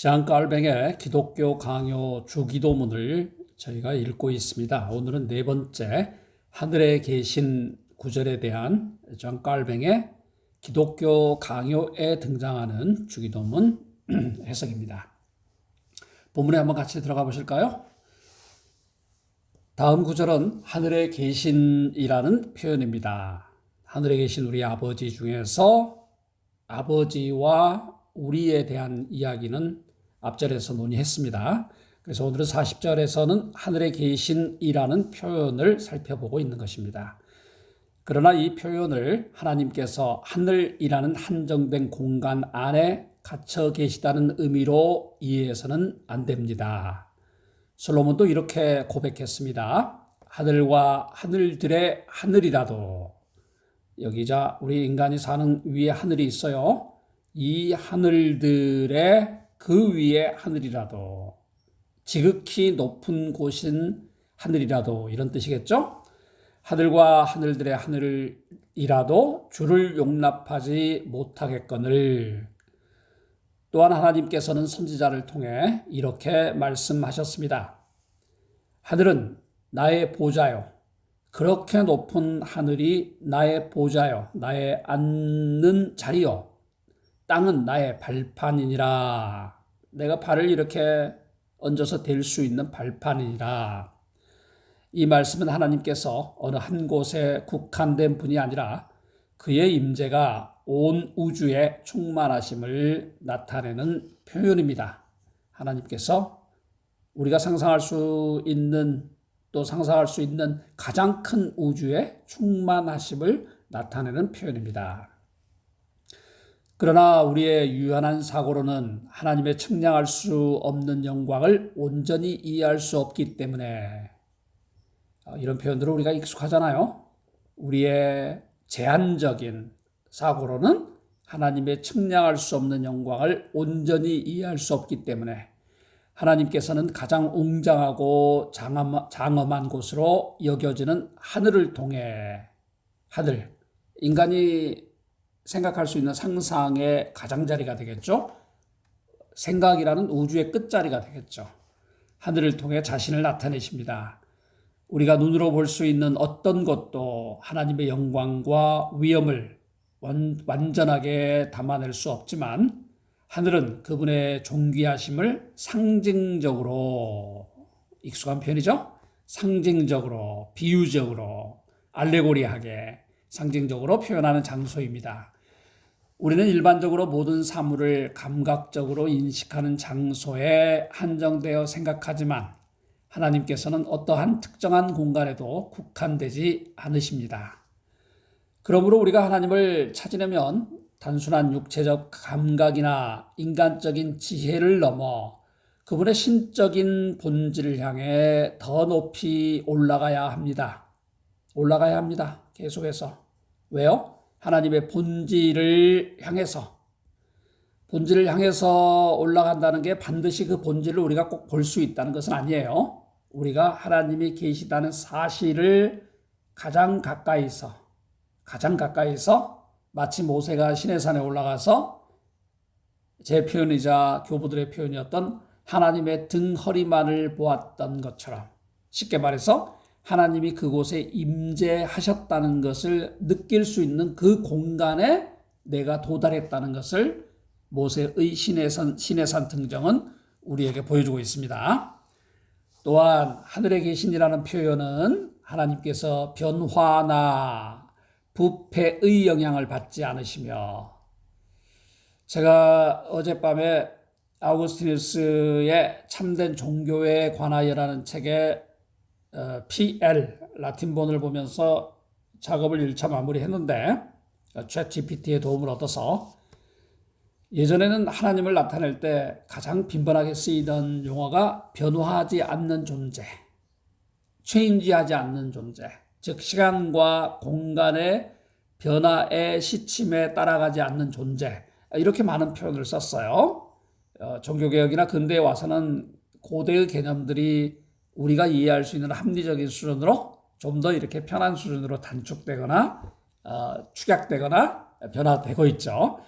장깔뱅의 기독교 강요 주기도문을 저희가 읽고 있습니다. 오늘은 네 번째 하늘에 계신 구절에 대한 장깔뱅의 기독교 강요에 등장하는 주기도문 해석입니다. 본문에 한번 같이 들어가 보실까요? 다음 구절은 하늘에 계신이라는 표현입니다. 하늘에 계신 우리 아버지 중에서 아버지와 우리에 대한 이야기는 앞절에서 논의했습니다. 그래서 오늘은 40절에서는 하늘에 계신이라는 표현을 살펴보고 있는 것입니다. 그러나 이 표현을 하나님께서 하늘이라는 한정된 공간 안에 갇혀 계시다는 의미로 이해해서는 안 됩니다. 솔로몬도 이렇게 고백했습니다. 하늘과 하늘들의 하늘이라도, 여기자 우리 인간이 사는 위에 하늘이 있어요. 이 하늘들의 그 위에 하늘이라도, 지극히 높은 곳인 하늘이라도, 이런 뜻이겠죠? 하늘과 하늘들의 하늘이라도 주를 용납하지 못하겠거늘. 또한 하나님께서는 선지자를 통해 이렇게 말씀하셨습니다. 하늘은 나의 보좌요. 그렇게 높은 하늘이 나의 보좌요. 나의 앉는 자리요. 땅은 나의 발판이니라. 내가 발을 이렇게 얹어서 댈 수 있는 발판이니라. 이 말씀은 하나님께서 어느 한 곳에 국한된 분이 아니라 그의 임재가 온 우주에 충만하심을 나타내는 표현입니다. 하나님께서 우리가 상상할 수 있는, 또 상상할 수 있는 가장 큰 우주에 충만하심을 나타내는 표현입니다. 그러나 우리의 유한한 사고로는 하나님의 측량할 수 없는 영광을 온전히 이해할 수 없기 때문에, 이런 표현들을 우리가 익숙하잖아요. 우리의 제한적인 사고로는 하나님의 측량할 수 없는 영광을 온전히 이해할 수 없기 때문에 하나님께서는 가장 웅장하고 장엄한 곳으로 여겨지는 하늘을 통해, 하늘, 인간이 생각할 수 있는 상상의 가장자리가 되겠죠. 생각이라는 우주의 끝자리가 되겠죠. 하늘을 통해 자신을 나타내십니다. 우리가 눈으로 볼 수 있는 어떤 것도 하나님의 영광과 위엄을 완전하게 담아낼 수 없지만, 하늘은 그분의 존귀하심을 상징적으로, 익숙한 표현이죠? 상징적으로, 비유적으로, 알레고리하게 상징적으로 표현하는 장소입니다. 우리는 일반적으로 모든 사물을 감각적으로 인식하는 장소에 한정되어 생각하지만 하나님께서는 어떠한 특정한 공간에도 국한되지 않으십니다. 그러므로 우리가 하나님을 찾으려면 단순한 육체적 감각이나 인간적인 지혜를 넘어 그분의 신적인 본질을 향해 더 높이 올라가야 합니다. 올라가야 합니다. 계속해서. 왜요? 하나님의 본질을 향해서 올라간다는 게 반드시 그 본질을 우리가 꼭 볼 수 있다는 것은 아니에요. 우리가 하나님이 계시다는 사실을 가장 가까이서 마치 모세가 시내산에 올라가서, 제 표현이자 교부들의 표현이었던 하나님의 등허리만을 보았던 것처럼, 쉽게 말해서 하나님이 그곳에 임재하셨다는 것을 느낄 수 있는 그 공간에 내가 도달했다는 것을 모세의 시내산 등정은 우리에게 보여주고 있습니다. 또한 하늘에 계신이라는 표현은 하나님께서 변화나 부패의 영향을 받지 않으시며, 제가 어젯밤에 아우구스티누스의 참된 종교에 관하여라는 책에 PL 라틴본을 보면서 작업을 1차 마무리했는데, 챗 GPT의 도움을 얻어서, 예전에는 하나님을 나타낼 때 가장 빈번하게 쓰이던 용어가 변화하지 않는 존재, 체인지하지 않는 존재, 즉 시간과 공간의 변화의 시침에 따라가지 않는 존재, 이렇게 많은 표현을 썼어요. 종교개혁이나 근대에 와서는 고대의 개념들이 우리가 이해할 수 있는 합리적인 수준으로 좀 더 이렇게 편한 수준으로 단축되거나 축약되거나 변화되고 있죠.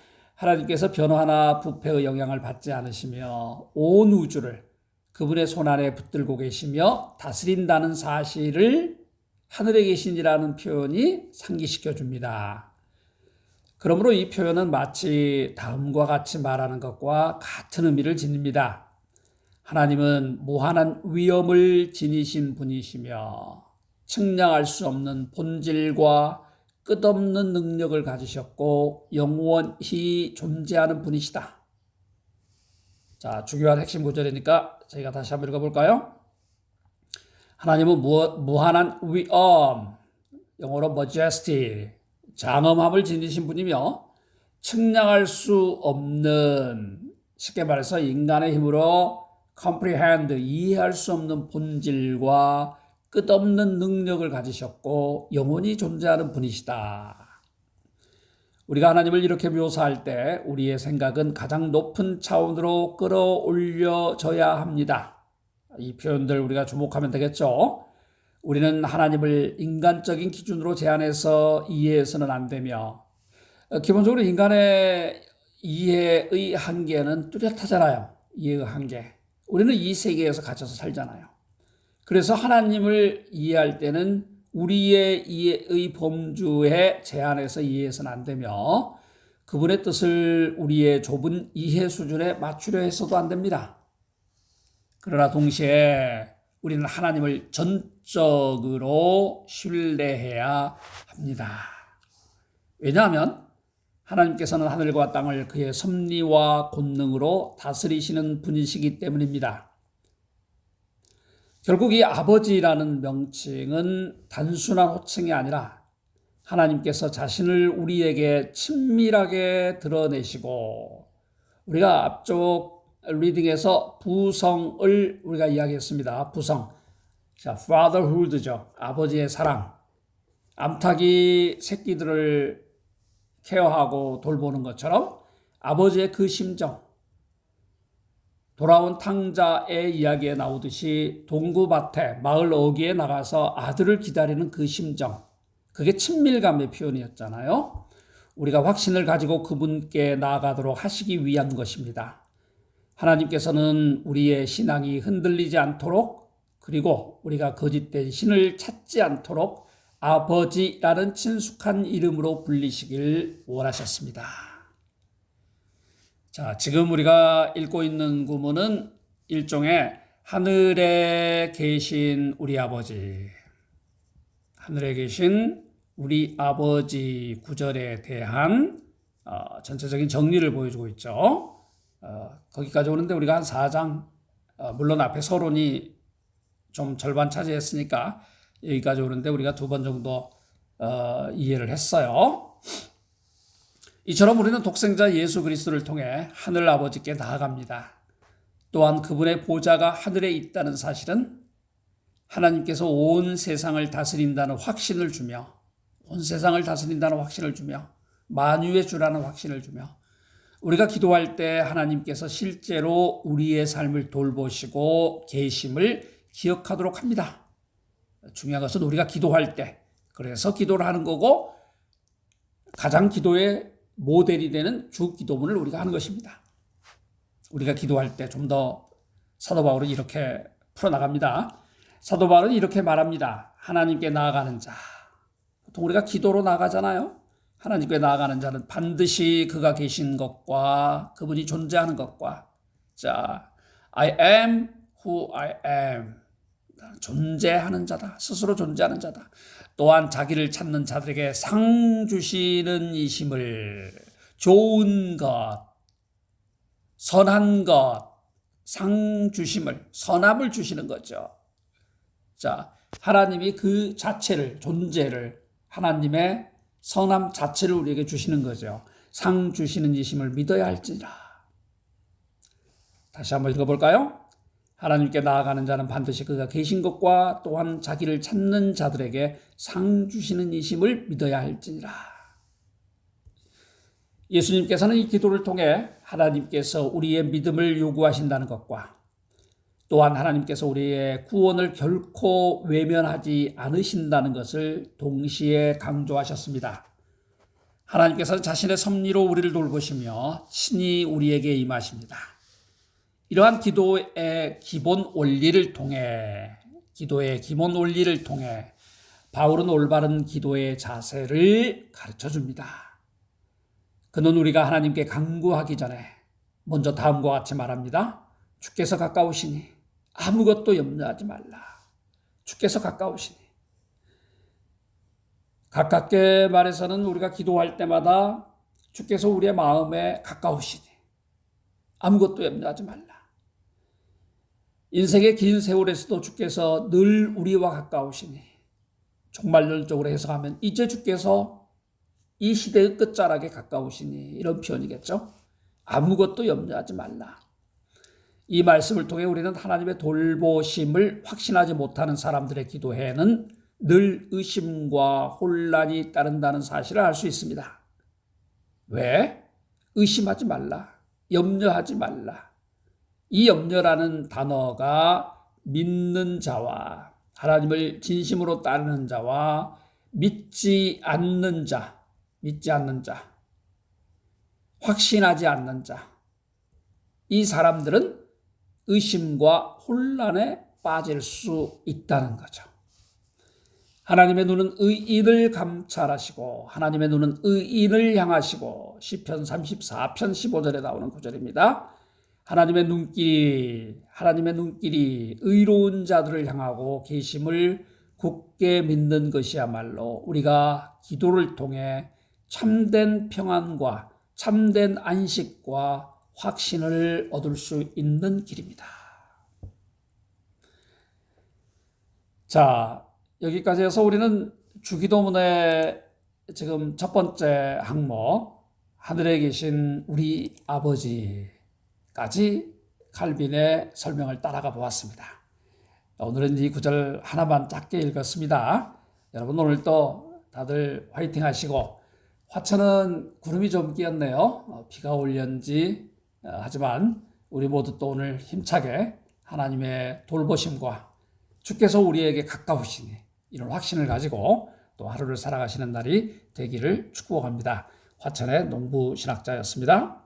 하나님께서 변화나 부패의 영향을 받지 않으시며 온 우주를 그분의 손안에 붙들고 계시며 다스린다는 사실을 하늘에 계신이라는 표현이 상기시켜 줍니다. 그러므로 이 표현은 마치 다음과 같이 말하는 것과 같은 의미를 지닙니다. 하나님은 무한한 위엄을 지니신 분이시며 측량할 수 없는 본질과 끝없는 능력을 가지셨고 영원히 존재하는 분이시다. 자, 중요한 핵심 구절이니까 저희가 다시 한번 읽어볼까요? 하나님은 무한한 위엄, 영어로 majesty, 장엄함을 지니신 분이며 측량할 수 없는, 쉽게 말해서 인간의 힘으로 comprehend, 이해할 수 없는 본질과 끝없는 능력을 가지셨고 영원히 존재하는 분이시다. 우리가 하나님을 이렇게 묘사할 때 우리의 생각은 가장 높은 차원으로 끌어올려져야 합니다. 이 표현들 우리가 주목하면 되겠죠. 우리는 하나님을 인간적인 기준으로 제한해서 이해해서는 안 되며 기본적으로 인간의 이해의 한계는 뚜렷하잖아요. 이해의 한계. 우리는 이 세계에서 갇혀서 살잖아요. 그래서 하나님을 이해할 때는 우리의 이해의 범주에 제한해서 이해해서는 안 되며 그분의 뜻을 우리의 좁은 이해 수준에 맞추려 해서도 안 됩니다. 그러나 동시에 우리는 하나님을 전적으로 신뢰해야 합니다. 왜냐하면 하나님께서는 하늘과 땅을 그의 섭리와 권능으로 다스리시는 분이시기 때문입니다. 결국 이 아버지라는 명칭은 단순한 호칭이 아니라 하나님께서 자신을 우리에게 친밀하게 드러내시고 우리가 앞쪽 리딩에서 부성을 우리가 이야기했습니다. 부성. 자, fatherhood죠. 아버지의 사랑. 암탉이 새끼들을 케어하고 돌보는 것처럼 아버지의 그 심정. 돌아온 탕자의 이야기에 나오듯이 동구밭에 마을 어귀에 나가서 아들을 기다리는 그 심정. 그게 친밀감의 표현이었잖아요. 우리가 확신을 가지고 그분께 나아가도록 하시기 위한 것입니다. 하나님께서는 우리의 신앙이 흔들리지 않도록 그리고 우리가 거짓된 신을 찾지 않도록 아버지라는 친숙한 이름으로 불리시길 원하셨습니다. 자, 지금 우리가 읽고 있는 구문은 일종의 하늘에 계신 우리 아버지, 하늘에 계신 우리 아버지 구절에 대한 전체적인 정리를 보여주고 있죠. 거기까지 오는데 우리가 한 4장, 물론 앞에 서론이 좀 절반 차지했으니까 여기까지 오는데 우리가 2번 정도 이해를 했어요. 이처럼 우리는 독생자 예수 그리스도를 통해 하늘 아버지께 나아갑니다. 또한 그분의 보좌가 하늘에 있다는 사실은 하나님께서 온 세상을 다스린다는 확신을 주며 온 세상을 다스린다는 확신을 주며 만유의 주라는 확신을 주며 우리가 기도할 때 하나님께서 실제로 우리의 삶을 돌보시고 계심을 기억하도록 합니다. 중요한 것은 우리가 기도할 때 그래서 기도를 하는 거고 가장 기도의 모델이 되는 주 기도문을 우리가 하는 것입니다. 우리가 기도할 때 좀 더 사도 바울은 이렇게 풀어나갑니다. 사도 바울은 이렇게 말합니다. 하나님께 나아가는 자. 보통 우리가 기도로 나가잖아요. 하나님께 나아가는 자는 반드시 그가 계신 것과 그분이 존재하는 것과 자, I am who I am. 존재하는 자다. 스스로 존재하는 자다. 또한 자기를 찾는 자들에게 상 주시는 이심을 좋은 것, 선한 것, 상 주심을, 선함을 주시는 거죠. 자, 하나님이 그 자체를, 존재를, 하나님의 선함 자체를 우리에게 주시는 거죠. 상 주시는 이심을 믿어야 할지라. 다시 한번 읽어볼까요? 하나님께 나아가는 자는 반드시 그가 계신 것과 또한 자기를 찾는 자들에게 상 주시는 이심을 믿어야 할지니라. 예수님께서는 이 기도를 통해 하나님께서 우리의 믿음을 요구하신다는 것과 또한 하나님께서 우리의 구원을 결코 외면하지 않으신다는 것을 동시에 강조하셨습니다. 하나님께서는 자신의 섭리로 우리를 돌보시며 친히 우리에게 임하십니다. 이러한 기도의 기본 원리를 통해 바울은 올바른 기도의 자세를 가르쳐 줍니다. 그는 우리가 하나님께 간구하기 전에 먼저 다음과 같이 말합니다. 주께서 가까우시니 아무것도 염려하지 말라. 주께서 가까우시니. 가깝게 말해서는 우리가 기도할 때마다 주께서 우리의 마음에 가까우시니 아무것도 염려하지 말라. 인생의 긴 세월에서도 주께서 늘 우리와 가까우시니, 종말론적으로 해석하면 이제 주께서 이 시대의 끝자락에 가까우시니, 이런 표현이겠죠. 아무것도 염려하지 말라. 이 말씀을 통해 우리는 하나님의 돌보심을 확신하지 못하는 사람들의 기도에는 늘 의심과 혼란이 따른다는 사실을 알 수 있습니다. 왜? 의심하지 말라. 염려하지 말라. 이 염려라는 단어가 믿는 자와, 하나님을 진심으로 따르는 자와 믿지 않는 자, 확신하지 않는 자, 이 사람들은 의심과 혼란에 빠질 수 있다는 거죠. 하나님의 눈은 의인을 감찰하시고 하나님의 눈은 의인을 향하시고, 시편 34편 15절에 나오는 구절입니다. 하나님의 눈길이 의로운 자들을 향하고 계심을 굳게 믿는 것이야말로 우리가 기도를 통해 참된 평안과 참된 안식과 확신을 얻을 수 있는 길입니다. 자, 여기까지 해서 우리는 주기도문의 지금 첫 번째 항목, 하늘에 계신 우리 아버지까지 칼빈의 설명을 따라가 보았습니다. 오늘은 이 구절 하나만 짧게 읽었습니다. 여러분 오늘도 다들 화이팅 하시고, 화천은 구름이 좀 끼었네요. 비가 올련지 하지만 우리 모두 또 오늘 힘차게 하나님의 돌보심과 주께서 우리에게 가까우시니, 이런 확신을 가지고 또 하루를 살아가시는 날이 되기를 축복합니다. 화천의 농부신학자였습니다.